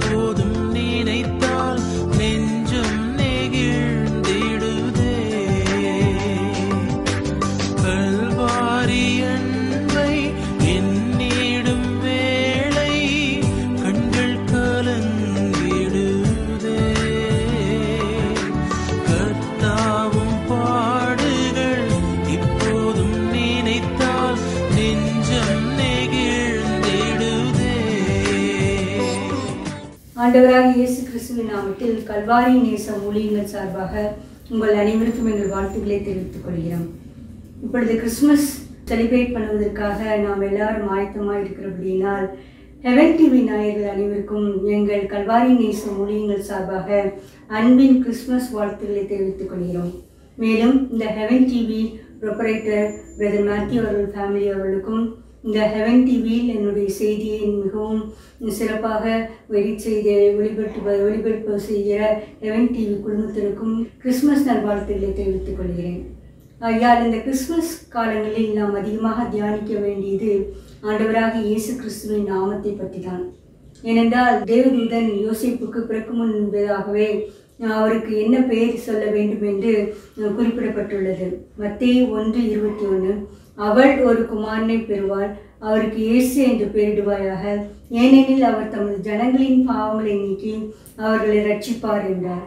இப்போதும் நினைத்தால் நெஞ்சம் நெகிழ்ந்திடுதே. கல்வாரி அன்பை எண்ணிடும் வேளை கண்கள் கலங்கிடுதே. கர்த்தாவும் பாடுகள் இப்போதும் நினைத்தால் நெஞ்சம் நெகிழ்ந்திடுதே. ஆண்டவராக இயேசு கிறிஸ்துவின் நாமத்தில் கல்வாரி நேசம் ஊழியங்கள் சார்பாக உங்கள் அனைவருக்கும் எங்கள் வாழ்த்துக்களை தெரிவித்துக் கொள்கிறோம். இப்பொழுது கிறிஸ்துமஸ் செலிப்ரேட் பண்ணுவதற்காக நாம் எல்லாரும் ஆயத்தமாக இருக்கிறபடியினால் ஹெவன் டிவி நாயர்கள் அனைவருக்கும் எங்கள் கல்வாரி நேசம் ஊழியங்கள் சார்பாக அன்பின் கிறிஸ்துமஸ் வாழ்த்துக்களை தெரிவித்துக் கொள்கிறோம். மேலும் இந்த heaven TV proprietor brother Matthew அவர்கள் ஃபேமிலி அவர்களுக்கும் இந்த ஹெவன் டிவியில் என்னுடைய செய்தியை மிகவும் சிறப்பாக எடிட் செய்த ஒளிபரப்பு செய்கிற ஹெவன் டிவி குடும்பத்திற்கும் கிறிஸ்துமஸ் நல்வாழ்த்துக்களை தெரிவித்துக் கொள்கிறேன். ஆகையால் இந்த கிறிஸ்துமஸ் காலங்களில் நாம் அதிகமாக தியானிக்க வேண்டியது ஆண்டவராக இயேசு கிறிஸ்துவின் நாமத்தை பற்றி தான். ஏனென்றால் தேவதூதன் யோசேப்புக்கு பிறக்கும் முன் என்பதாகவே அவருக்கு என்ன பெயர் சொல்ல வேண்டும் என்று குறிப்பிடப்பட்டுள்ளது. மத்தேயு 1:21 அவள் ஒரு குமாரனை பெறுவாள், அவருக்கு இயேசு என்று பெயரிடுவாயாக, ஏனெனில் அவர் தமது ஜனங்களின் பாவங்களை நீக்கி அவர்களை ரட்சிப்பார் என்றார்.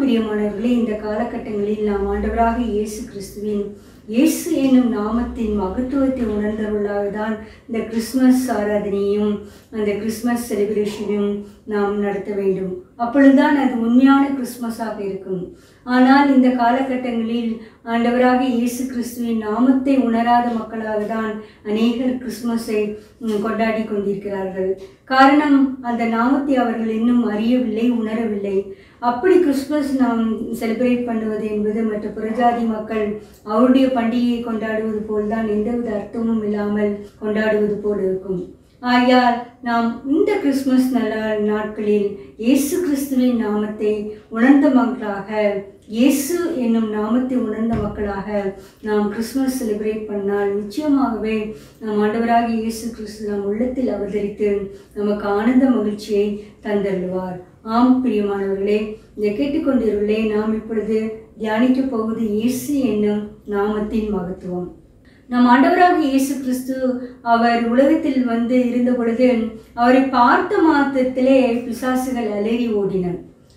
பிரியமானவர்களே, இந்த காலகட்டங்களில் நாம் ஆண்டவராக இயேசு கிறிஸ்துவின் இயேசு என்னும் நாமத்தின் மகத்துவத்தை உணர்ந்தவர்களாக தான் இந்த கிறிஸ்துமஸ் ஆராதனையும் அந்த கிறிஸ்துமஸ் செலிப்ரேஷனையும் நாம் நடத்த வேண்டும். அப்பொழுதுதான் அது உண்மையான கிறிஸ்துமஸாக இருக்கும். ஆனால் இந்த காலகட்டங்களில் ஆண்டவராக இயேசு கிறிஸ்துவின் நாமத்தை உணராத மக்களாக தான் அநேகர் கிறிஸ்துமஸை கொண்டாடி கொண்டிருக்கிறார்கள். காரணம், அந்த நாமத்தை அவர்கள் இன்னும் அறியவில்லை, உணரவில்லை. அப்படி கிறிஸ்துமஸ் நாம் செலிப்ரேட் பண்ணுவது என்பது மற்ற புறஜாதி மக்கள் அவருடைய பண்டிகையை கொண்டாடுவது போல்தான் எந்தவித அர்த்தமும் இல்லாமல் கொண்டாடுவது போல் இருக்கும். ஆகையால் நாம் இந்த கிறிஸ்துமஸ் நாட்களில் இயேசு கிறிஸ்துவின் நாமத்தை உணர்ந்த மக்களாக, இயேசு என்னும் நாமத்தை உணர்ந்த மக்களாக நாம் கிறிஸ்துமஸ் செலிப்ரேட் பண்ணால் நிச்சயமாகவே நாம் ஆண்டவராக இயேசு கிறிஸ்து நம் உள்ளத்தில் அவதரித்து நமக்கு ஆனந்த மகிழ்ச்சியை தந்தருள்வார். ஆம் பிரியமானவர்களே, இதை கேட்டுக்கொண்டிருந்தே நாம் இப்பொழுது தியானிக்க போவது இயேசு என்னும் நாமத்தின் மகத்துவம். நம் ஆண்டவராக இயேசு கிறிஸ்து அவர் உலகத்தில் இருந்த பொழுது அவரை பார்த்த மாத்திரத்திலே பிசாசுகள் அலறி ஓடின.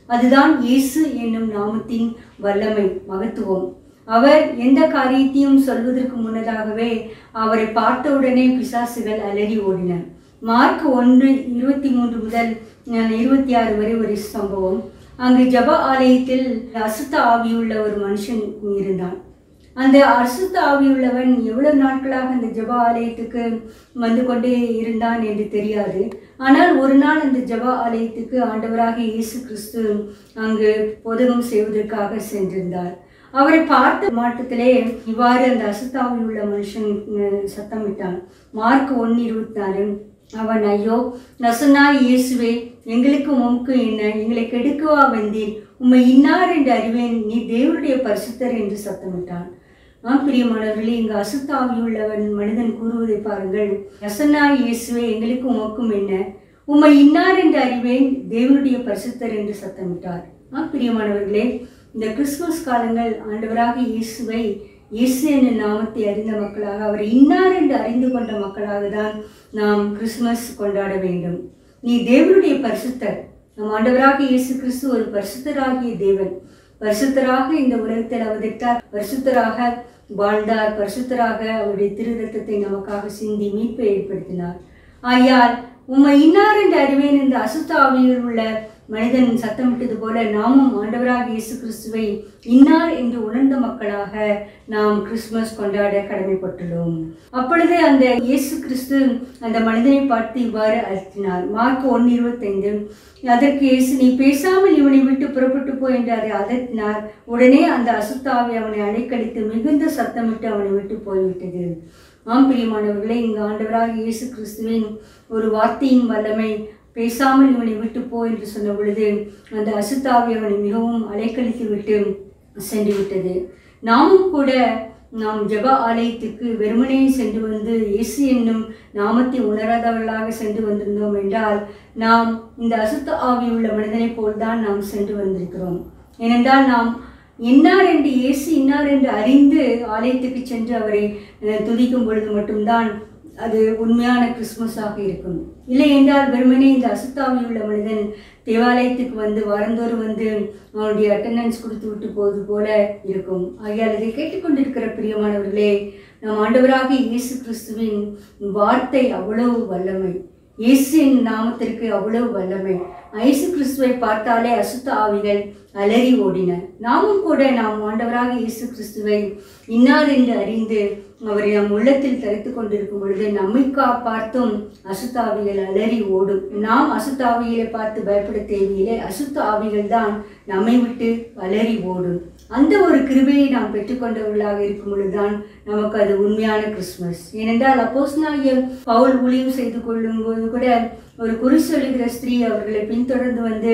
அதுதான் இயேசு என்னும் நாமத்தின் வல்லமை, மகத்துவம். அவர் எந்த காரியத்தையும் சொல்வதற்கு முன்னதாகவே அவரை பார்த்தவுடனே பிசாசுகள் அலறி ஓடின. மார்க் 1:23 முதல் 26 வரை ஒரு சம்பவம். அங்கு ஜப ஆலயத்தில் அசுத்த ஆவியுள்ள ஒரு மனுஷன் இருந்தான். அந்த அசுத்த ஆவியுள்ளவன் எவ்வளவு நாட்களாக அந்த ஜப ஆலயத்துக்கு வந்து கொண்டே இருந்தான் என்று தெரியாது. ஆனால் ஒரு நாள் அந்த ஜப ஆலயத்துக்கு ஆண்டவராக இயேசு கிறிஸ்து அங்கு போதகம் செய்வதற்காக சென்றிருந்தார். அவரை பார்த்த மாட்டத்திலே இவ்வாறு அந்த அசுத்தாவியுள்ள மனுஷன் சத்தமிட்டான். மார்க் 1:24 அவன், ஐயோ நசனாய் இயேசுவே, எங்களுக்கு உமக்கு என்ன? எங்களை கெடுக்கவா வந்தீர்? உம்மை இன்னார் என்று அறிவேன், நீ தேவனுடைய பரிசுத்தர் என்று சத்தமிட்டான். பிரியமானவர்களே, இங்கு அசுத்தாவியுள்ளவன் மனிதன் கூறுவதை பாருங்கள். நசனாய் இயேசுவே, எங்களுக்கு உமக்கும் என்ன? உம்மை இன்னார் என்று அறிவேன், தேவனுடைய பரிசுத்தர் என்று சத்தமிட்டார். பிரியமானவர்களே, இந்த கிறிஸ்துமஸ் காலங்கள் ஆண்டவராக இயேசுவை, இயேசு என்ற நாமத்தை அறிந்த மக்களாக, அவர் இன்னார் என்று அறிந்து கொண்ட மக்களாக தான் நாம் கிறிஸ்துமஸ் கொண்டாட வேண்டும். நீ தேவனுடைய பரிசுத்தர். நம் ஆண்டவராக இயேசு கிறிஸ்து ஒரு பரிசுத்தராகிய தேவன். பரிசுத்தராக இந்த உலகத்தில் அவதரித்தார், பரிசுத்தராக வாழ்ந்தார், பரிசுத்தராக அவருடைய திரு ரத்தத்தை நமக்காக சிந்தி மீட்பை ஏற்படுத்தினார். ஆகையால் உம்மை இன்னார் என்று அறிவேன் இந்த அசுத்த ஆவியில் உள்ள மனிதன் சத்தமிட்டது போல நாமும் ஆண்டவராக இயேசு கிறிஸ்துவை இன்னார் என்று உணர்ந்த மக்களாக நாம் கிறிஸ்துமஸ் கொண்டாட கடமைப்பட்டுள்ளோம். அப்பொழுது அந்த இயேசு கிறிஸ்து அந்த மனிதனை பார்த்து இவ்வாறு அழைத்தினார். மார்க் 1:25 அதற்கு இயேசு, நீ பேசாமல் இவனை விட்டு புறப்பட்டு போ என்று அதை அதட்டினார். உடனே அந்த அசுத்தாவி அவனை அலைக்கழித்து மிகுந்த சத்தமிட்டு அவனை விட்டு போய்விட்டது. பிரியமானவர்களே, இங்கு ஆண்டவராக இயேசு கிறிஸ்துவின் ஒரு வார்த்தையின் வல்லமை, பேசாமல் இவனை விட்டு போ என்று சொன்ன பொழுது அந்த அசுத்தாவி அவனை மிகவும் அலைக்கழித்து விட்டு சென்று விட்டது. நாமும் கூட நாம் ஜெப ஆலயத்துக்கு வெறுமனே சென்று வந்து இயேசு என்னும் நாமத்தை உணராதவர்களாக சென்று வந்திருந்தோம் என்றால் நாம் இந்த அசுத்த ஆவி உள்ள மனிதனை போல்தான் நாம் சென்று வந்திருக்கிறோம். ஏனென்றால் நாம் இன்னார் என்று இயேசு இன்னார் என்று அறிந்து ஆலயத்துக்கு சென்று அவரை துதிக்கும் பொழுது மட்டும்தான் அது உண்மையான கிறிஸ்துமஸாக இருக்கும். இல்லை என்றால் வெறுமனே இந்த அசுத்தாவி உள்ள மனிதன் தேவாலயத்துக்கு வந்து வாரந்தோறும் வந்து அவனுடைய அட்டெண்டன்ஸ் கொடுத்து விட்டு போவது போல இருக்கும். ஆகையால் இதை கேட்டுக்கொண்டிருக்கிற பிரியமானவர்களே, நம் ஆண்டவராக இயேசு கிறிஸ்துவின் வார்த்தை அவ்வளவு வல்லமை, இயேசுவின் நாமத்திற்கு அவ்வளவு வல்லமை. இயேசு கிறிஸ்துவை பார்த்தாலே அசுத்த ஆவிகள் அலறி ஓடின. நாமும் கூட நாம் ஆண்டவராக இயேசு கிறிஸ்துவை இன்னார் என்று அறிந்து அவரை நம் உள்ளத்தில் தரித்து கொண்டிருக்கும் பொழுது நம்மை பார்த்தும் அசுத்த ஆவிகள் அலறி ஓடும். நாம் அசுத்த ஆவிகளை பார்த்து பயப்பட தேவையில்லை, அசுத்த ஆவிகள் தான் நம்மை விட்டு அலறி ஓடும். அந்த ஒரு கிருபையை நாம் பெற்றுக்கொண்டவர்களாக இருக்கும் பொழுதுதான் நமக்கு அது உண்மையான கிறிஸ்துமஸ். ஏனென்றால் அப்போஸ்தலனாகிய பவுல் ஊழியம் செய்து கொள்ளும் போது கூட ஒரு குறி சொல்லுகிற ஸ்திரீ அவர்களை பின்தொடர்ந்து வந்து,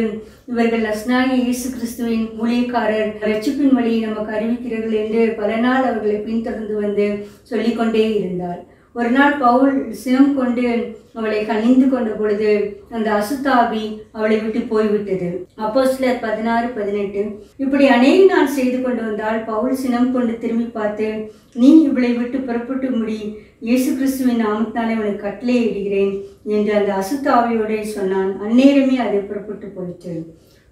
இவர்கள் நசனாகிய இயேசு கிறிஸ்துவின் ஊழியக்காரர், ரட்சிப்பின் வழியை நமக்கு அறிவிக்கிறார்கள் என்று பல நாள் அவர்களை பின்தொடர்ந்து வந்து சொல்லிக்கொண்டே இருந்தார். ஒரு நாள் பவுல் சினம் கொண்டு அவளை கனிந்து கொண்ட பொழுது அந்த அசுத்தாவி அவளை விட்டு போய்விட்டது. அப்போஸ்தலர் 16:18. இப்படி அநேக நாள் செய்து கொண்டு வந்தால் பவுல் சினம் கொண்டு திரும்பி பார்த்து, நீ இவளை விட்டு புறப்பட்டு முடி, இயேசு கிறிஸ்துவின் நாமத்தினாலே அவனுக்கு கட்டளை இடுகிறேன் என்று அந்த அசுத்தாவியோட சொன்னான். அந்நேரமே அதை புறப்பட்டு போயிற்று.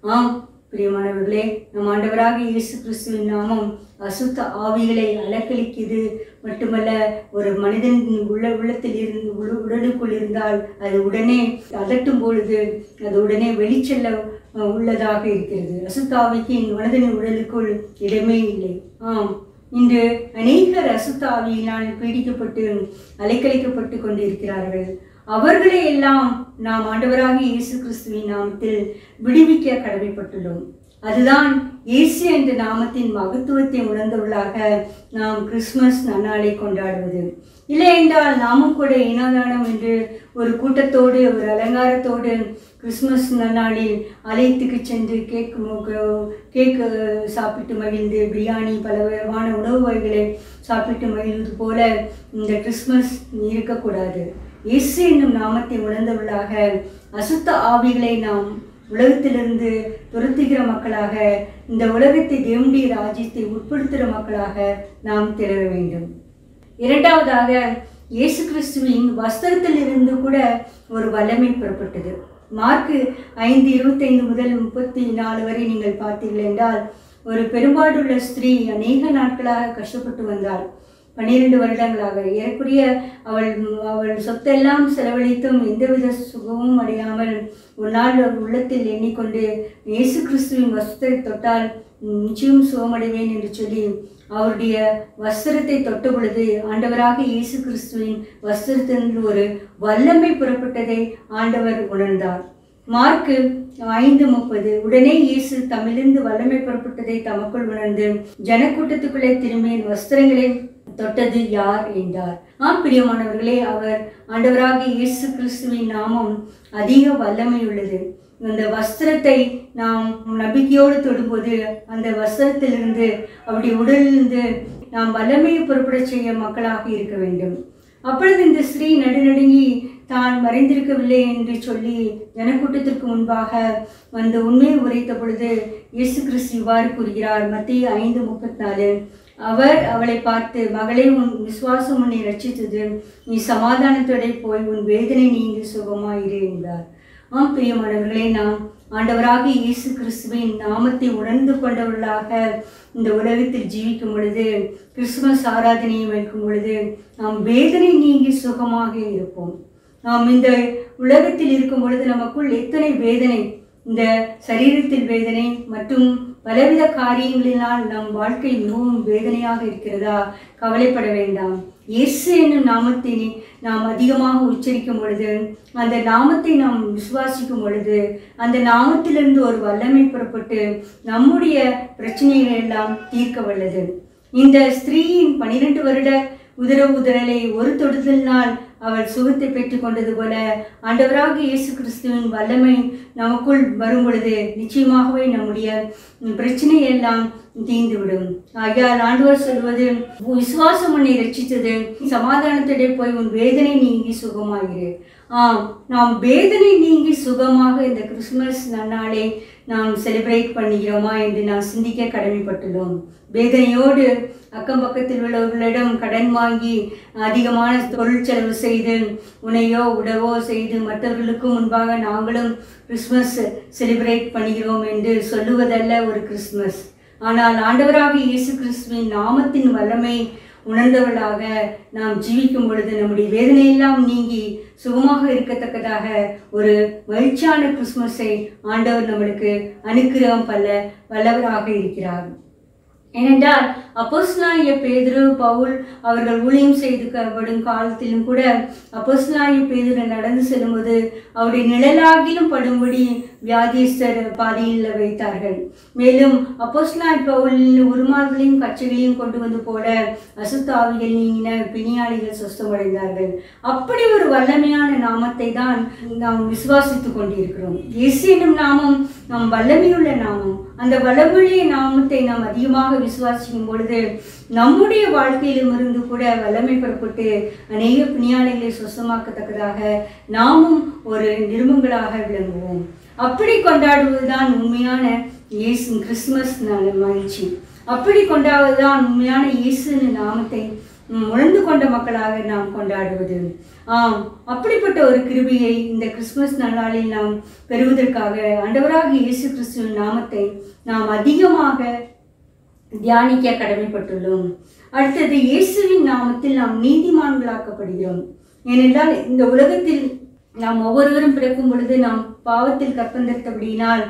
ஆம் பிரியமானவர்களே, நம் ஆண்டவராக இயேசு கிறிஸ்துவின் நாமம் அசுத்த ஆவிகளை அலக்களிக்குது மட்டுமல்ல, ஒரு மனிதன் உள்ளத்தில் இருந்து உடலுக்குள் இருந்தால் அது உடனே அதட்டும் பொழுது அது உடனே வெளிச்செல்ல உள்ளதாக இருக்கிறது. அசுத்தாவிக்கு மனிதனின் உடலுக்குள் இடமே இல்லை. ஆம், இன்று அநேகர் அசுத்த ஆவியினால் பீடிக்கப்பட்டு அலைக்கழிக்கப்பட்டு கொண்டிருக்கிறார்கள். அவர்களை எல்லாம் நாம் ஆண்டவராக இயேசு கிறிஸ்துவின் நாமத்தில் விடுவிக்க கடமைப்பட்டுள்ளோம். அதுதான் இயேசு என்ற நாமத்தின் மகத்துவத்தை உணர்ந்தவர்களாக நாம் கிறிஸ்துமஸ் நன்னாளை கொண்டாடுவது. இல்லை என்றால் நாமும் கூட இனதானம் என்று ஒரு கூட்டத்தோடு ஒரு அலங்காரத்தோடு கிறிஸ்துமஸ் நன்னாளில் ஆலயத்துக்கு சென்று கேக்கு சாப்பிட்டு மகிழ்ந்து பிரியாணி பல விதமான உணவு வகைகளை சாப்பிட்டு மகிழ்வது போல இந்த கிறிஸ்துமஸ் இருக்கக்கூடாது. இயேசு என்னும் நாமத்தை உணர்ந்தவர்களாக அசுத்த ஆவிகளை நாம் உலகத்திலிருந்து துரத்துகிற மக்களாக, இந்த உலகத்தை தேவனுடைய ராஜ்யத்தை உட்படுத்துகிற மக்களாக நாம் திரள வேண்டும். இரண்டாவதாக, இயேசு கிறிஸ்துவின் வஸ்திரத்தில் இருந்து கூட ஒரு வல்லமை புறப்பட்டது. மார்க்கு 5:25 முதல் 34 வரை நீங்கள் பார்த்தீர்கள் என்றால், ஒரு பெரும்பாடுள்ள ஸ்திரீ அநேக நாட்களாக கஷ்டப்பட்டு வந்தாள். 12 வருடங்களாக ஏறக்குறைய அவள் சொத்தெல்லாம் செலவழித்தும் எந்தவித சுகமும் அடையாமல் ஒரு நாள் உள்ளத்தில் எண்ணிக்கொண்டு இயேசு கிறிஸ்துவின் வஸ்திரத்தை தொட்டால் நிச்சயம் சுகமடைவேன் என்று சொல்லி அவருடைய வஸ்திரத்தை தொட்ட பொழுது ஆண்டவராக இயேசு கிறிஸ்துவின் வஸ்திரத்திலிருந்து ஒரு வல்லமை புறப்பட்டதை ஆண்டவர் உணர்ந்தார். மார்க்கு 5:30. உடனே இயேசு தம்மிலிருந்து வல்லமை புறப்பட்டதை தமக்குள் உணர்ந்து ஜனக்கூட்டத்துக்குள்ளே திரும்பி வஸ்திரங்களை தொட்டது யார் என்றார். பிரியமானவர்களே, அவர் ஆண்டவராக இயேசு கிறிஸ்துவின் நாமம் அதிக வல்லமை உள்ளது. அந்த வஸ்திரத்தை நாம் நம்பிக்கையோடு தொடும்போது அந்த வஸ்திரத்திலிருந்து அவருடைய உடலிலிருந்து நாம் வல்லமையை புறப்பட செய்ய மக்களாக இருக்க வேண்டும். அப்பொழுது இந்த ஸ்ரீ நடுநடுங்கி தான் மறைந்திருக்கவில்லை என்று சொல்லி ஜனக்கூட்டத்திற்கு முன்பாக வந்து உண்மையை உரைத்த பொழுது இயேசு கிறிஸ்து இவ்வாறு கூறுகிறார். மத்தேயு 5:34. அவர் அவளை பார்த்து, மகளே, உன் விசுவாசம் உன்னை ரட்சித்தது, நீ சமாதானத்தோட போய் உன் வேதனை நீங்கி சுகமாயிரு என்றார். பிரியமானவர்களே, நாம் ஆண்டவராக இயேசு கிறிஸ்துவின் நாமத்தை உணர்ந்து கொண்டவர்களாக இந்த உலகத்தில் ஜீவிக்கும் பொழுது, கிறிஸ்துமஸ் ஆராதனையை வைக்கும் பொழுது நாம் வேதனை நீங்கி சுகமாக இருப்போம். நாம் இந்த உலகத்தில் இருக்கும் பொழுது நமக்குள் எத்தனை வேதனை, இந்த சரீரத்தில் வேதனை மற்றும் பலவித காரியங்களினால் நம் வாழ்க்கை மிகவும் வேதனையாக இருக்கிறதா? கவலைப்பட வேண்டாம். இயேசு என்னும் நாமத்தை நாம் அதிகமாக உச்சரிக்கும் பொழுது, அந்த நாமத்தை நாம் விசுவாசிக்கும் பொழுது, அந்த நாமத்திலிருந்து ஒரு வல்லமை புறப்பட்டு நம்முடைய பிரச்சனைகள் எல்லாம் தீர்க்க வல்லது. இந்த ஸ்திரீயின் 12 வருட உதரலை ஒரு தொடுதலினால் அவள் சுகத்தை பெற்றுக் கொண்டது போல ஆண்டவராக இயேசு கிறிஸ்துவின் வல்லமை நமக்குள் வரும் பொழுது நிச்சயமாகவே நம்முடைய பிரச்சனையெல்லாம் தீர்ந்துவிடும். ஆகையால் ஆண்டவர் சொல்வது, விசுவாசம் உன்னை ரட்சித்தது, சமாதானத்திலே போய் உன் வேதனை நீங்கி சுகமாகிரு. நாம் வேதனை நீங்கி சுகமாக இந்த கிறிஸ்துமஸ் நன்னாளை நாம் செலிப்ரேட் பண்ணுகிறோமா என்று நாம் சிந்திக்க கடமைப்பட்டுள்ளோம். வேதனையோடு அக்கம் பக்கத்தில் உள்ளவர்களிடம் கடன் வாங்கி அதிகமான தொழிற்செலவு செய்து உணையோ உடவோ செய்து மற்றவர்களுக்கு முன்பாக நாங்களும் கிறிஸ்துமஸ் செலிப்ரேட் பண்ணுகிறோம் என்று சொல்லுவதல்ல ஒரு கிறிஸ்துமஸ். ஆனால் ஆண்டவராக இயேசு கிறிஸ்துவின் நாமத்தின் வல்லமை உணர்ந்தவர்களாக நாம் ஜீவிக்கும் பொழுது நம்முடைய வேதனையெல்லாம் நீங்கி சுகமாக இருக்கத்தக்கதாக ஒரு மகிழ்ச்சியான கிறிஸ்துமஸை ஆண்டவர் நம்மளுக்கு அனுக்கிரகம் வல்லவராக இருக்கிறார். ஏனென்றால் அப்போஸ்தலனாகிய பேதுரு, பவுல் அவர்கள் ஊழியம் செய்துபடும் காலத்திலும் கூட அப்போஸ்தலனாகிய பேதுரு நடந்து செல்லும்போது அவருடைய நிழலாகிலும் படும்படி வியாதிஸ்தர் பாதையில் வைத்தார்கள். மேலும் அப்போஸ்தலனாகிய பவுல் உருமார்களையும் கச்சைகளையும் கொண்டு வந்து போல அசுத்த ஆவிகள் நீங்கின பிணியாளிகள் சுஸ்தமடைந்தார்கள். அப்படி ஒரு வல்லமையான நாமத்தை தான் நாம் விசுவாசித்துக் கொண்டிருக்கிறோம். இயேசு என்னும் நாமம் நாம் வல்லமையுள்ள நாமம். அந்த வல்லமையுள்ள நாமத்தை நாம் அதிகமாக விசுவாசிக்கும் பொழுது நம்முடைய வாழ்க்கையிலும் இருந்து கூட வல்லமை பெறப்பட்டு அநேக பிணியாளிகளை சுத்தமாக்கத்தக்கதாக நாமும் ஒரு நிருபங்களாக விளங்குவோம். அப்படி கொண்டாடுவதுதான் உண்மையான இயேசு கிறிஸ்துமஸ் மகிழ்ச்சி. அப்படி கொண்டாடுவதுதான் உண்மையான இயேசு நாமத்தை உணர்ந்து கொண்ட மக்களாக நாம் கொண்டாடுவது. அப்படிப்பட்ட ஒரு கிருபையை இந்த கிறிஸ்துமஸ் நன்னாளில் நாம் பெறுவதற்காக ஆண்டவராக இயேசு கிறிஸ்துவின் நாமத்தை நாம் அதிகமாக தியானிக்க கடமைப்பட்டுள்ளோம். அடுத்தது, இயேசுவின் நாமத்தில் நாம் நீதிமான்களாக்கப்படுகிறோம். ஏனென்றால் இந்த உலகத்தில் நாம் ஒவ்வொருவரும் பிறக்கும் பொழுது நாம் பாவத்தில் கற்பந்தெடுத்தபடியினால்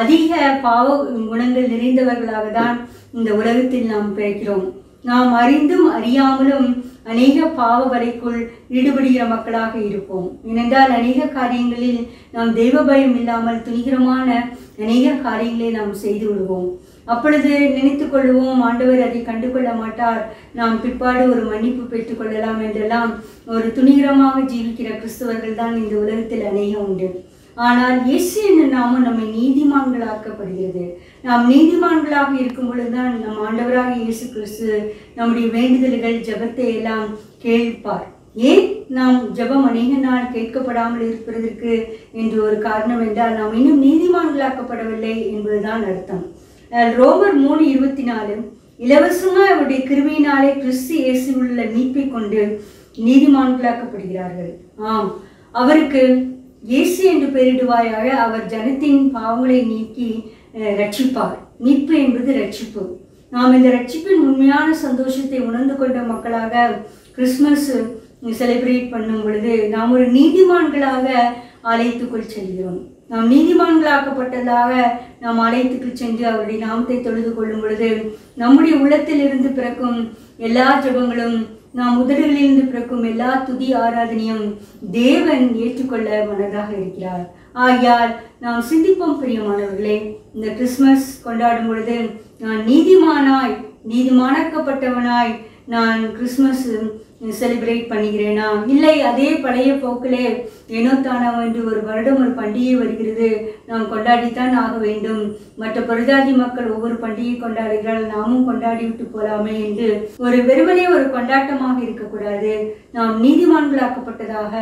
அதிக பாவ குணங்கள் நிறைந்தவர்களாக தான் இந்த உலகத்தில் நாம் பிறக்கிறோம். நாம் அறிந்தும் அறியாமலும் அநேக பாவ வலைக்குள் ஈடுபடுகிற மக்களாக இருப்போம். ஏனென்றால் அநேக காரியங்களில் நாம் தெய்வ பயம் இல்லாமல் துணிகரமான அநேக காரியங்களை நாம் செய்து விடுவோம். அப்பொழுது நினைத்து கொள்வோம், ஆண்டவர் அதை கண்டு கொள்ள மாட்டார், நாம் பிற்பாடு ஒரு மன்னிப்பு பெற்றுக்கொள்ளலாம் என்றெல்லாம் ஒரு துணிகரமாக ஜீவிக்கிற கிறிஸ்தவர்கள் தான் இந்த உலகத்தில் அநேகம் உண்டு. ஆனால் இயேசு என்ற நாமம் நம்மை நீதிமான்களாக்கப்படுகிறது. நாம் நீதிமான்களாக இருக்கும் பொழுதுதான் நம் ஆண்டவராக இயேசு கிறிஸ்து நம்முடைய வேண்டுதல்கள் ஜெபத்தை எல்லாம் கேட்பார். ஏன் நாம் ஜெபம் அநேக நாள் கேட்கப்படாமல் இருப்பதற்கு என்று ஒரு காரணம் என்றால் நாம் இன்னும் நீதிமான்களாக்கப்படவில்லை என்பதுதான் அர்த்தம். ரோமர் 3:24 இலவசமாக அவருடைய கிருபையினாலே கிறிஸ்து இயேசுவில் உள்ள மீட்பை கொண்டு நீதிமான்களாக்கப்படுகிறார்கள். அவருக்கு இயேசு என்று பெயரிடுவாயாக. அவர் ஜனத்தின் பாவங்களை நீக்கி ரட்சிப்பார். மீட்பு என்பது ரட்சிப்பு. நாம் இந்த ரட்சிப்பின் உண்மையான சந்தோஷத்தை உணர்ந்து கொண்ட மக்களாக கிறிஸ்துமஸ் செலிப்ரேட் பண்ணும் பொழுது நாம் ஒரு நீதிமான்களாக ஆலயத்துக்குள் செல்கிறோம். நாம் நீதிமான்களாக்கப்பட்டதாக நாம் ஆலயத்துக்கு சென்று அவருடைய நாமத்தை தொழுது கொள்ளும் பொழுது நம்முடைய உள்ளத்தில் இருந்து பிறக்கும் எல்லா ஜெபங்களும், நாம் உதடுகளிலிருந்து பிறக்கும் எல்லா துதி ஆராதனையும் தேவன் ஏற்றுக்கொள்ள மனதாக இருக்கிறார். ஆகையால் நாம் சிந்திப்போம் பிரியமானவர்களே, இந்த கிறிஸ்துமஸ் கொண்டாடும் பொழுது நான் நீதிமானாக்கப்பட்டவனாய் நான் கிறிஸ்துமஸ் செலிப்ரேட் பண்ணுகிறேனா, இல்லை அதே பழைய போக்கிலே ஏனோ தானோ என்று ஒரு வருடம் ஒரு பண்டிகை வருகிறது, நாம் கொண்டாடித்தான் ஆக வேண்டும், மற்ற புறஜாதி மக்கள் ஒவ்வொரு பண்டிகை கொண்டாடுகிறார்கள், நாமும் கொண்டாடி விட்டு போலாமே என்று ஒரு வெறுமனே ஒரு கொண்டாட்டமாக இருக்கக்கூடாது. நாம் நீதிமான்களாக்கப்பட்டதாக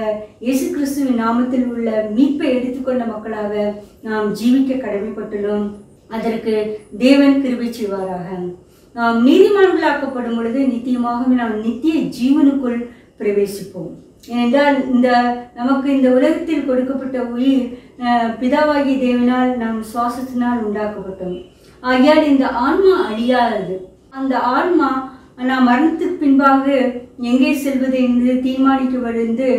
இயேசு கிறிஸ்துவின் நாமத்தில் உள்ள மீட்பை எடுத்துக்கொண்ட மக்களாக நாம் ஜீவிக்க கடமைப்பட்டுள்ளோம். அதற்கு தேவன் கிருபை செய்வாராக. நாம் நீதிமான்களாக்கப்படும் பொழுது நித்தியமாகவே நாம் நித்திய ஜீவனுக்குள் பிரவேசிப்போம். ஏனென்றால் நமக்கு இந்த உலகத்தில் கொடுக்கப்பட்ட உயிர் பிதாவாகிய தேவனால் நாம் சுவாசத்தினால் உண்டாக்கப்பட்டோம். ஆகையால் இந்த ஆன்மா அழியாதது. அந்த ஆன்மா நாம் மரணத்துக்கு பின்பாக எங்கே செல்வது என்று தீர்மானிக்கப்படுவது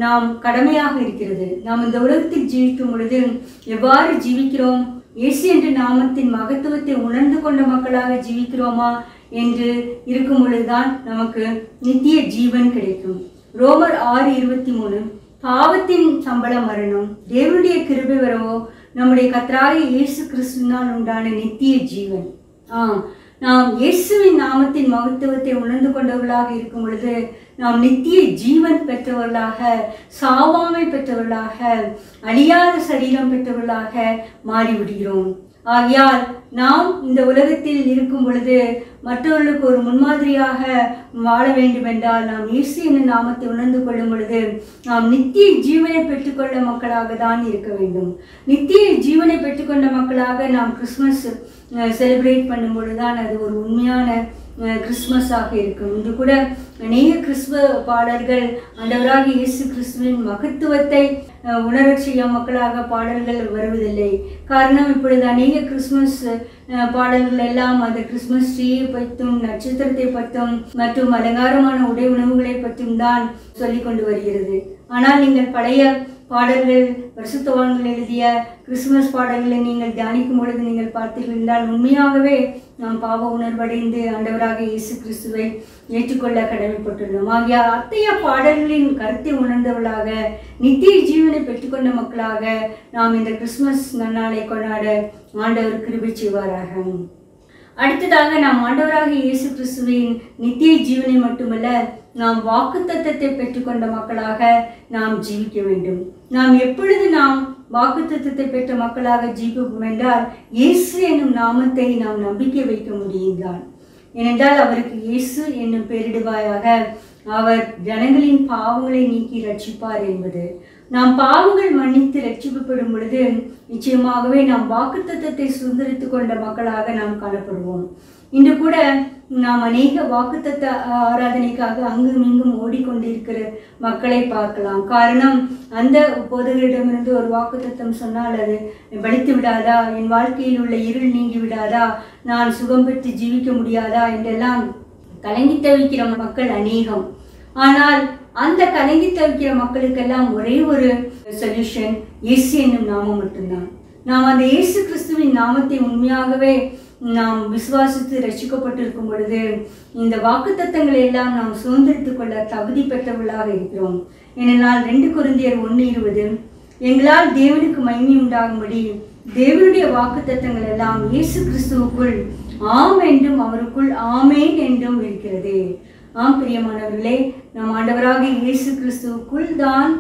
நாம் கடமையாக இருக்கிறது. நாம் இந்த உலகத்தில் ஜீவிக்கும் பொழுது எவ்வாறு ஜீவிக்கிறோம், இயேசு என்ற நாமத்தின் மகத்துவத்தை உணர்ந்து கொண்ட மக்களாக ஜீவிக்கிறோமா என்று இருக்கும் பொழுதுதான் நமக்கு நித்திய ஜீவன் கிடைக்கும். ரோமர் 6:23 பாவத்தின் சம்பளம் மரணம், தேவனுடைய கிருபை வரவோ நம்முடைய கர்த்தராகிய இயேசு கிறிஸ்துவினால் உண்டான நித்திய ஜீவன். நாம் இயேசுவின் நாமத்தின் மகத்துவத்தை உணர்ந்து கொண்டவர்களாக இருக்கும் பொழுது நாம் நித்திய ஜீவன் பெற்றவர்களாக, சாவாமை பெற்றவர்களாக, அழியாத சரீரம் பெற்றவர்களாக மாறிவிடுகிறோம். ஆகையால் நாம் இந்த உலகத்தில் இருக்கும் பொழுது மற்றவர்களுக்கு ஒரு முன்மாதிரியாக வாழ வேண்டுமென்றால் நாம் இயேசு என்னும் நாமத்தை உணர்ந்து கொள்ளும் பொழுது நாம் நித்திய ஜீவனை பெற்றுக்கொண்ட மக்களாக தான் இருக்க வேண்டும். நித்திய ஜீவனை பெற்றுக்கொண்ட மக்களாக நாம் கிறிஸ்மஸ் செலிப்ரேட் பண்ணும் பொழுதுதான் அது ஒரு உண்மையான கிறிஸ்மஸாக இருக்கும். இன்று கூட அநேக கிறிஸ்துவ பாடல்கள் ஆண்டவராகிய இயேசு கிறிஸ்துவின் மகத்துவத்தை உணரச் செய்யும் மக்களாக பாடல்கள் வருவதில்லை. காரணம், இப்பொழுது அநேக கிறிஸ்மஸ் பாடல்கள் எல்லாம் அந்த கிறிஸ்மஸ் ட்ரீயை பற்றும், நட்சத்திரத்தை பற்றும் மற்றும் அலங்காரமான உடை உணவுகளை பற்றும் தான் சொல்லிக் கொண்டு வருகிறது. ஆனால் நீங்கள் பழைய பாடல்கள், பரிசுத்தவான்கள் எழுதிய கிறிஸ்துமஸ் பாடல்களை நீங்கள் தியானிக்கும் பொழுது நீங்கள் பார்த்தீர்கள் என்றால் உண்மையாகவே நாம் பாவ உணர்வடைந்து ஆண்டவராக இயேசு கிறிஸ்துவை ஏற்றுக்கொள்ள கடமைப்பட்டுள்ளோம். ஆகியால் அத்தகைய பாடல்களின் கருத்தை உணர்ந்தவர்களாக, நித்திய ஜீவனை பெற்றுக்கொண்ட மக்களாக நாம் இந்த கிறிஸ்துமஸ் நன்னாளை கொண்டாட ஆண்டவர் கிருபை செய்வாராக. அடுத்ததாக நாம் ஆண்டவராக இயேசு கிறிஸ்துவின் நித்திய ஜீவனை மட்டுமல்ல, நாம் வாக்குத்தத்தத்தை பெற்றுக்கொண்ட மக்களாக நாம் ஜீவிக்க வேண்டும். நாம் எப்பொழுது நாம் வாக்குத்தத்தத்தை பெற்ற மக்களாக ஜீவிப்போம் என்றால் இயேசு என்னும் நாமத்தை நாம் நம்பிக்கை வைக்க முடியும்தான். ஏனென்றால் அவருக்கு இயேசு என்னும் பெயரிடுவாயாக, அவர் ஜனங்களின் பாவங்களை நீக்கி ரட்சிப்பார் என்பது. நாம் பாவங்கள் மன்னித்து ரட்சிக்கப்படும் பொழுது நிச்சயமாகவே நாம் வாக்குத்தத்தத்தை சுதந்திரித்து கொண்ட மக்களாக நாம் காணப்படுவோம். இன்று கூட நாம் அநேக வாக்குத்தத்த ஆராதனைக்காக அங்கும் இங்கும் ஓடிக்கொண்டிருக்கிற மக்களை பார்க்கலாம். காரணம், அந்த போதகரிடமிருந்து ஒரு வாக்குத்தத்தம் சொன்னால் அது பலித்து விடாதா, என் வாழ்க்கையில் உள்ள இருள் நீங்கி விடாதா, நான் சுகம் பெற்று ஜீவிக்க முடியாதா என்றெல்லாம் கலங்கி தவிக்கிற மக்கள் அநேகம். ஆனால் அந்த கலங்கி தவிக்கிற மக்களுக்கெல்லாம் ஒரே ஒரு சொல்யூஷன், இயேசு என்னும் நாமம் மட்டும்தான். நாம் அந்த இயேசு கிறிஸ்துவின் நாமத்தை உண்மையாகவே நாம் விசுவாசித்து ரட்சிக்கப்பட்டிருக்கும் பொழுது இந்த வாக்குத்தத்தங்களை எல்லாம் நாம் சுதந்திரித்துக் கொள்ள தகுதி பெற்றவர்களாக இருக்கிறோம். ஏனென்றால் 2 கொரிந்தியர் 1:20, எங்களால் தேவனுக்கு மகிமை உண்டாகும்படி தேவனுடைய வாக்குத்தத்தங்கள் எல்லாம் இயேசு கிறிஸ்துவுக்குள் ஆம் என்றும் அவருக்குள் ஆமேன் என்றும் இருக்கிறது. ஆம் பிரியமானவர்களே, நம் ஆண்டவராக இயேசு கிறிஸ்துவுக்குள் தான்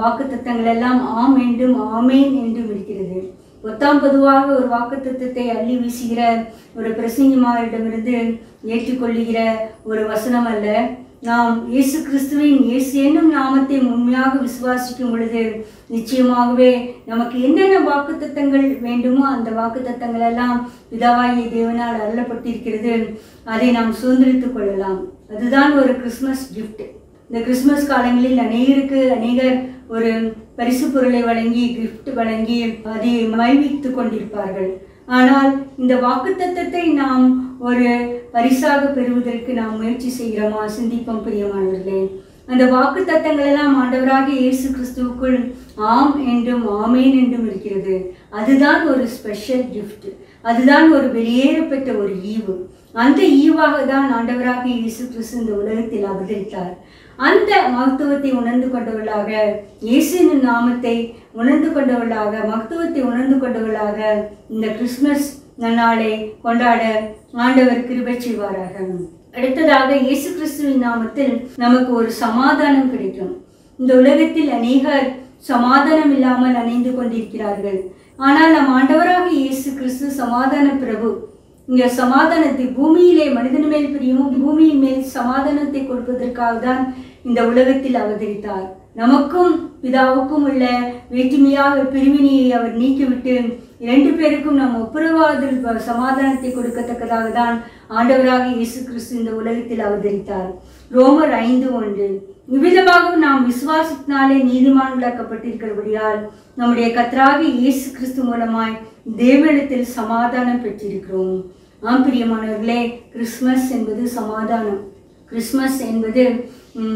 வாக்குத்தத்தங்கள் எல்லாம் ஆம் என்றும் ஆமேன் என்றும் இருக்கிறது. பொதுவாக ஒரு வாக்குத்தத்தத்தை அள்ளி வீசுகிற ஒரு பிரசங்கிமாரிடமிருந்து ஏற்றுக்கொள்ளுகிற ஒரு வசனம் அல்ல. நாம் இயேசு கிறிஸ்துவின் இயேசு என்னும் நாமத்தை உண்மையாக விசுவாசிக்கும் பொழுது நிச்சயமாகவே நமக்கு என்னென்ன வாக்குத்தத்தங்கள் வேண்டுமோ அந்த வாக்குத்தத்தங்கள் எல்லாம் பிதாவாகிய தேவனால் அருளப்பட்டிருக்கிறது. அதை நாம் சுதந்திரித்துக் கொள்ளலாம். அதுதான் ஒரு கிறிஸ்மஸ் கிஃப்ட். இந்த கிறிஸ்மஸ் காலங்களில் அநேகர் ஒரு பரிசு பொருளை வழங்கி, கிஃப்ட் வழங்கி அதை மகிழ்வித்துக் கொண்டிருப்பார்கள். ஆனால் இந்த வாக்குத்தத்தத்தை நாம் ஒரு பரிசாக பெறுவதற்கு நாம் முயற்சி செய்கிறோமா? சிந்திப்போம் பிரியமானவர்களே. அந்த வாக்குத்தத்தங்கள் எல்லாம் ஆண்டவராக இயேசு கிறிஸ்துவுக்குள் ஆம் என்றும் ஆமேன் என்றும் இருக்கிறது. அதுதான் ஒரு ஸ்பெஷல் கிஃப்ட். அதுதான் ஒரு வெளியேறப்பட்ட ஒரு ஈவு. அந்த ஈவாக தான் ஆண்டவராக இயேசு கிறிஸ்து இந்த உலகத்தில் அவதரித்தார். அந்த மகத்துவத்தை உணர்ந்து கொண்டவர்களாக, இயேசுவின் நாமத்தை உணர்ந்து கொண்டவர்களாக, மகத்துவத்தை உணர்ந்து கொண்டவர்களாக இந்த கிறிஸ்துமஸ் நன்னாளை கொண்டாட ஆண்டவர் கிருபை செய்வாராக. அடுத்ததாக, இயேசு கிறிஸ்துவின் நாமத்தில் நமக்கு ஒரு சமாதானம் கிடைக்கும். இந்த உலகத்தில் அநேகர் சமாதானம் இல்லாமல் அணைந்து கொண்டிருக்கிறார்கள். ஆனால் நம் ஆண்டவராக இயேசு கிறிஸ்து சமாதான பிரபு. இங்க சமாதானத்தை பூமியிலே மனிதன் மேல் பிரியமும் பூமியின் மேல் சமாதானத்தை கொடுப்பதற்காக தான் இந்த உலகத்தில் அவதரித்தார். நமக்கும் பிதாவுக்கும் உள்ள வேற்றுமையாக பிரிவினையை அவர் நீக்கிவிட்டு 2 பேருக்கும் நாம் ஒப்புரவாதல் சமாதானத்தை கொடுக்கத்தக்கதாக தான் ஆண்டவராக இயேசு கிறிஸ்து இந்த உலகத்தில் அவதரித்தார். ரோமர் 5:1, இவ்விதமாக நாம் விசுவாசத்தினாலே நீதிமான்களாக்கப்பட்டிருக்கிறபடியால் நம்முடைய கர்த்தராகிய இயேசு கிறிஸ்து மூலமாய் தேவனிடத்தில் சமாதானம் பெற்றிருக்கிறோம். ஆம் பிரியமானவர்களே, கிறிஸ்மஸ் என்பது சமாதானம். கிறிஸ்மஸ் என்பது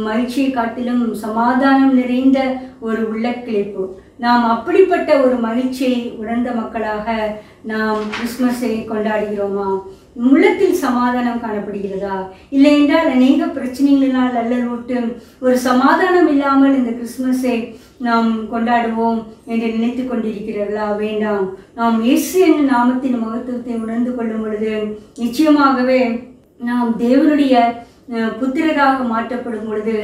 மகிழ்ச்சியை காட்டிலும் சமாதானம் நிறைந்த ஒரு உள்ளக்கிளைப்பு. நாம் அப்படிப்பட்ட ஒரு மகிழ்ச்சியை உணர்ந்த மக்களாக நாம் கிறிஸ்மஸை கொண்டாடுகிறோமா? உள்ளத்தில் சமாதானம் காணப்படுகிறதா? இல்லை என்றால் அநேக பிரச்சனைகளினால் அல்லல்விட்டு ஒரு சமாதானம் இல்லாமல் இந்த கிறிஸ்மஸை நாம் கொண்டாடுவோம் என்று நினைத்து கொண்டிருக்கிறீர்களா? வேண்டாம். நாம் இயேசு என்னும் நாமத்தின் மகத்துவத்தை உணர்ந்து கொள்ளும் பொழுது நிச்சயமாகவே நாம் தேவனுடைய புத்திரராக மாற்றப்படும் பொழுது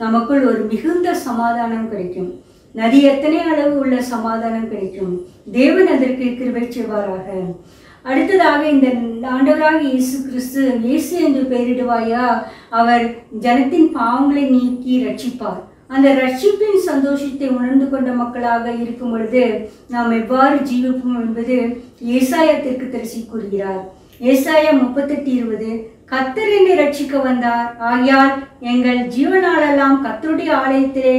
நமக்குள் ஒரு மிகுந்த சமாதானம் கிடைக்கும். நதி எத்தனை அளவு உள்ள சமாதானம் கிடைக்கும். தேவன் அதற்கு கிருபை செய்வாராக. அடுத்ததாக இந்த ஆண்டவராக இயேசு கிறிஸ்து, இயேசு என்று பெயரிடுவாயா, அவர் ஜனத்தின் பாவங்களை நீக்கி ரட்சிப்பார். அந்த ரட்சிப்பின் சந்தோஷத்தை உணர்ந்து கொண்ட மக்களாக இருக்கும் பொழுது நாம் எவ்வாறு ஜீவிப்போம் என்பது ஏசாயா தீர்க்கதரிசி கூறுகிறார். ஏசாயா 38:20, கர்த்தர் என்னை ரட்சிக்க வந்தார், ஆகையால் எங்கள் ஜீவனாலெல்லாம் கர்த்தருடைய ஆலயத்திலே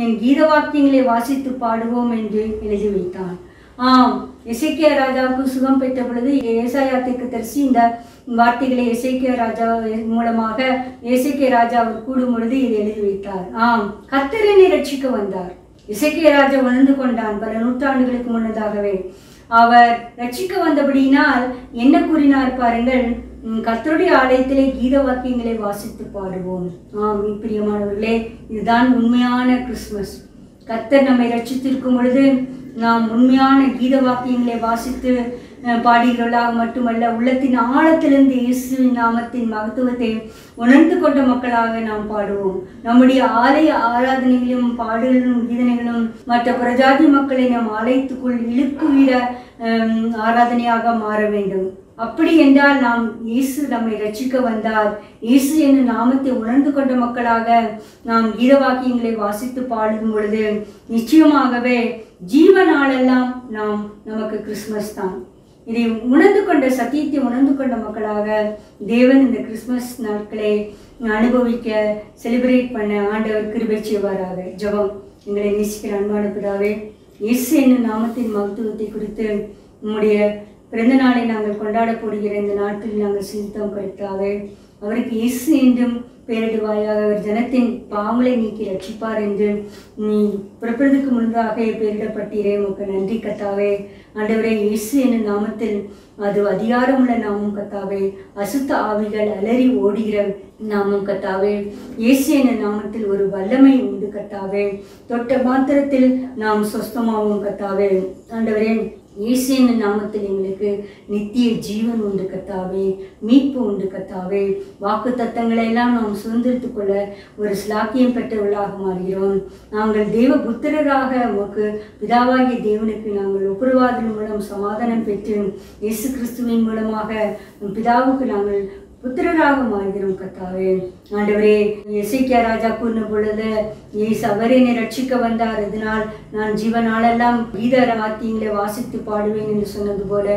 என் கீத வாக்கியங்களை வாசித்து பாடுவோம் என்று எழுதி வைத்தான். எசேக்கியா ராஜாவுக்கு சுகம் பெற்ற பொழுது ஏசாயா தீர்க்கதரிசி இந்த வார்த்தைகளை எசேக்கியா ராஜா மூலமாக எசேக்கியா ராஜா அவர் கூடும் பொழுது இதை எழுதி வைத்தார். கர்த்தர் என்னை ரட்சிக்க வந்தார். எசேக்கியா ராஜா உணர்ந்து கொண்டான். பல நூற்றாண்டுகளுக்கு முன்னதாகவே அவர் ரட்சிக்க வந்தபடியினால் என்ன கூறினார் பாருங்கள், கர்த்தருடைய ஆலயத்திலே கீத வாக்கியங்களை வாசித்து பாடுவோம். பிரியமானவர்களே, இதுதான் உண்மையான கிறிஸ்துமஸ். கர்த்தர் நம்மை ரட்சித்திருக்கும் பொழுது நாம் உண்மையான கீத வாக்கியங்களை வாசித்து பாடுகிறவர்களாக மட்டுமல்ல, உள்ளத்தின் ஆழத்திலிருந்து இயேசுவின் நாமத்தின் மகத்துவத்தை உணர்ந்து கொண்ட மக்களாக நாம் பாடுவோம். நம்முடைய ஆலய ஆராதனைகளும் பாடல்களும் கீதனைகளும் மற்ற பிரஜாதி மக்களை நாம் ஆலயத்துக்குள் இழுக்குகிற ஆராதனையாக மாற வேண்டும். அப்படி என்றால் நாம் இயேசு நம்மை ரட்சிக்க வந்தார், இயேசு என்னும் நாமத்தை உணர்ந்து கொண்ட மக்களாக நாம் கீத வாக்கியங்களை வாசித்து பாடும் பொழுது நிச்சயமாகவே ஜீவனாலெல்லாம் நமக்கு கிறிஸ்துமஸ் தான். இதை உணர்ந்து கொண்ட சத்தியத்தை உணர்ந்து கொண்ட மக்களாக தேவன் இந்த கிறிஸ்துமஸ் நாட்களை அனுபவிக்க செலிப்ரேட் பண்ண ஆண்டவர் கிருபை செய்வாராக. ஜெபம். எங்களை நேசிக்கிற அன்பான பிதாவே, இயேசு என்னும் நாமத்தின் மகத்துவத்தை குறித்து உம்முடைய பிறந்த நாளை நாங்கள் கொண்டாட போடுகிற இந்த நாட்டில் நாங்கள் சிந்தித்தோம் கர்த்தாவே. அவருக்கு இயேசு என்றும் பெயரிடுவாயாக. அவர் ஜனத்தின் பாவங்களை நீக்கி ரட்சிப்பார் என்று நீ பிறப்பதற்கு முன்பாக பெயரிடப்பட்டீரே. உமக்கு நன்றி கர்த்தாவே. ஆண்டவரே, இயேசு என்னும் நாமத்தில் அது அதிகாரமுள்ள நாமம் கர்த்தாவே. அசுத்த ஆவிகள் அலறி ஓடுகிற நாமம் கர்த்தாவே. இயேசு என்னும் நாமத்தில் ஒரு வல்லமை உண்டு கர்த்தாவே. தொட்ட மாத்திரத்தில் நாம் சொஸ்தமாவோம் கர்த்தாவே. ஆண்டவரே, இயேசு என்னும் நாமத்தில் எங்களுக்கு நித்திய ஜீவன் உண்டு கர்த்தாவே, மீட்பு உண்டு கர்த்தாவே. வாக்கு தத்தங்களை எல்லாம் நாம் சுதந்திரித்துக் கொள்ள ஒரு ஸ்லாக்கியம் பெற்றவர்களாக மாறுகிறோம். நாங்கள் தேவ புத்திரராக உமக்கு பிதாவாகிய தேவனுக்கு நாங்கள் ஒப்புரவாதல் மூலம் சமாதானம் பெற்று இயேசு கிறிஸ்துவின் மூலமாக பிதாவுக்கு நாங்கள் புத்திரராக மாறுகிறோம் கர்த்தாவே. ஆண்டவரே, எசேக்கியா ராஜா கூறின பொழுது இயேசு அவர் என்னை ரட்சிக்க வந்தார், இதனால் நான் ஜீவனாலெல்லாம் கீத வாக்கியங்களை வாசித்து பாடுவேன் என்று சொன்னது போல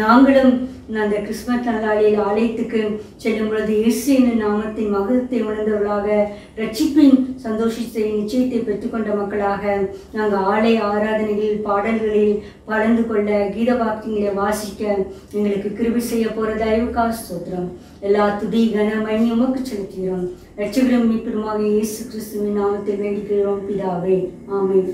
நாங்களும் அந்த கிறிஸ்துமஸ் நாளில் ஆலயத்துக்கு செல்லும் பொழுது இயேசு என்னும் நாமத்தின் மகத்துவத்தை உணர்ந்தவர்களாக ரட்சிப்பின் சந்தோஷத்தை நிச்சயத்தை பெற்றுக்கொண்ட மக்களாக நாங்கள் ஆலய ஆராதனைகளில் பாடல்களில் கலந்து கொள்ள கீத வாக்கியங்களை வாசிக்க எங்களுக்கு கிருபை செய்ய போற தயவுக்காக ஸ்தோத்திரம். எல்லா துதி கன மணி உமக்கு செலுத்துகிறோம். ரட்சகரும் மீட்பருமாக இயேசு கிறிஸ்துவின் நாமத்தில் வேண்டிக்கிறோம் பிதாவே. ஆமென்.